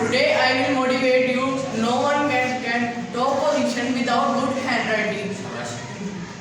Today I will motivate you. No one can get top position without good handwriting.